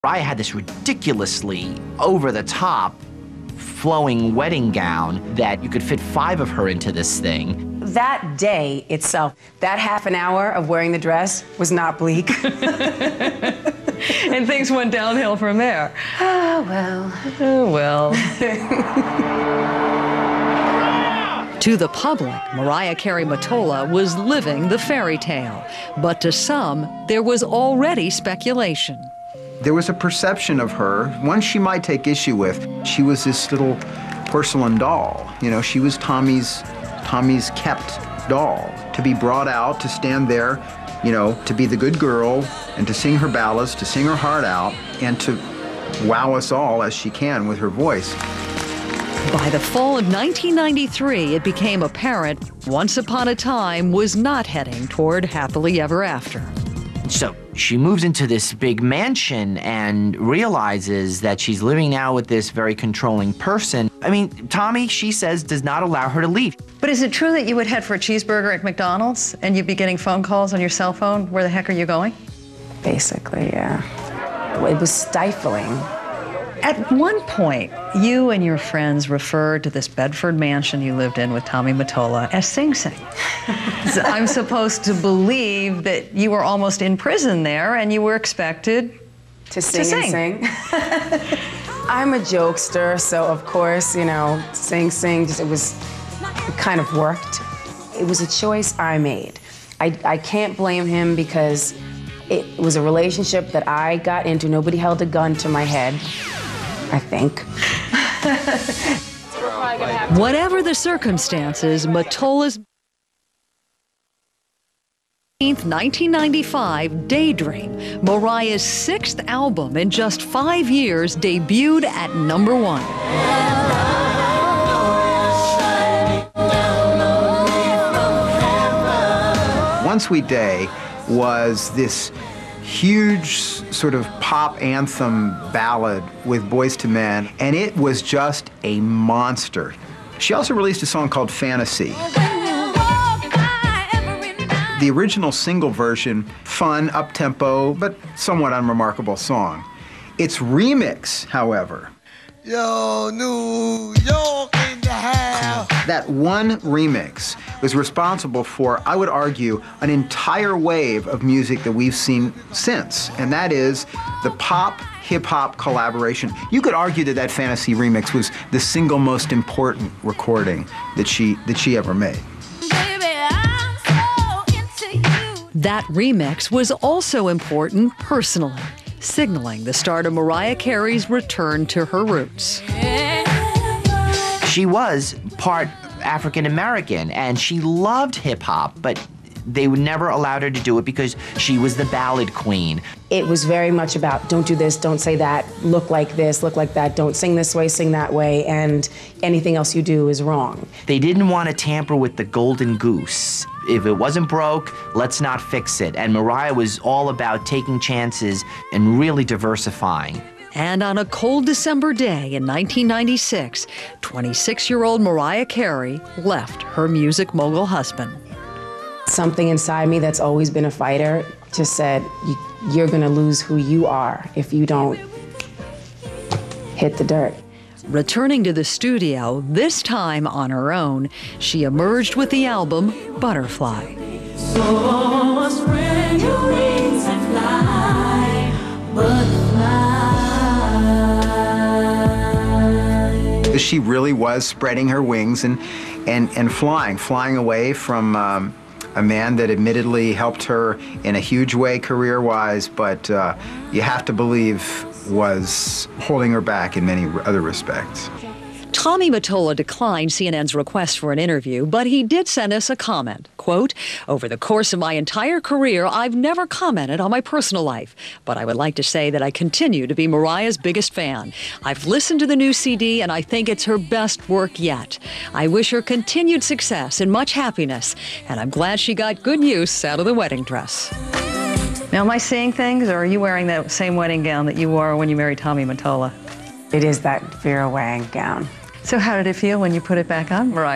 Mariah had this ridiculously over-the-top flowing wedding gown that you could fit 5 of her into this thing. That day itself, that half an hour of wearing the dress was not bleak. And things went downhill from there. Oh, well. Oh, well. To the public, Mariah Carey Mottola was living the fairy tale. But to some, there was already speculation. There was a perception of her, one she might take issue with. She was this little porcelain doll. You know, she was Tommy's kept doll, to be brought out, to stand there, you know, to be the good girl, and to sing her ballads, to sing her heart out, and to wow us all as she can with her voice. By the fall of 1993, it became apparent Once Upon a Time was not heading toward happily ever after. So she moves into this big mansion and realizes that she's living now with this very controlling person. I mean, Tommy, she says, does not allow her to leave. But is it true that you would head for a cheeseburger at McDonald's and you'd be getting phone calls on your cell phone? Where the heck are you going? Basically, yeah. It was stifling. At one point, you and your friends referred to this Bedford mansion you lived in with Tommy Mottola as Sing Sing. So I'm supposed to believe that you were almost in prison there and you were expected to sing. I'm a jokester, so of course, you know, Sing Sing, it kind of worked. It was a choice I made. I can't blame him because it was a relationship that I got into. Nobody held a gun to my head, I think. Whatever the circumstances, Mottola's 1995 Daydream, Mariah's 6th album in just 5 years, debuted at #1. One Sweet Day was this huge sort of pop anthem ballad with Boys to Men, and it was just a monster. She also released a song called Fantasy. The original single version, fun, up-tempo, but somewhat unremarkable song. Its remix, however, Yo, New York in the house. That one remix was responsible for, I would argue, an entire wave of music that we've seen since, and that is the pop hip-hop collaboration. You could argue that that Fantasy remix was the single most important recording that she ever made. That remix was also important personally, signaling the start of Mariah Carey's return to her roots. She was part African American, and she loved hip-hop, but they would never allowed her to do it because she was the ballad queen. It was very much about don't do this, don't say that, look like this, look like that, don't sing this way, sing that way, and anything else you do is wrong. They didn't want to tamper with the golden goose. If it wasn't broke, let's not fix it. And Mariah was all about taking chances and really diversifying. And on a cold December day in 1996, 26-year-old Mariah Carey left her music mogul husband. Something inside me that's always been a fighter just said, you're gonna lose who you are if you don't hit the dirt. Returning to the studio, this time on her own, she emerged with the album Butterfly. So spread your wings and fly, butterfly. She really was spreading her wings and flying away from a man that admittedly helped her in a huge way career-wise, but you have to believe was holding her back in many other respects. Tommy Mottola declined CNN's request for an interview, but he did send us a comment. Quote, "Over the course of my entire career, I've never commented on my personal life, but I would like to say that I continue to be Mariah's biggest fan. I've listened to the new CD, and I think it's her best work yet. I wish her continued success and much happiness, and I'm glad she got good use out of the wedding dress." Now, am I seeing things, or are you wearing that same wedding gown that you wore when you married Tommy Mottola? It is that Vera Wang gown. So how did it feel when you put it back on, Mariah?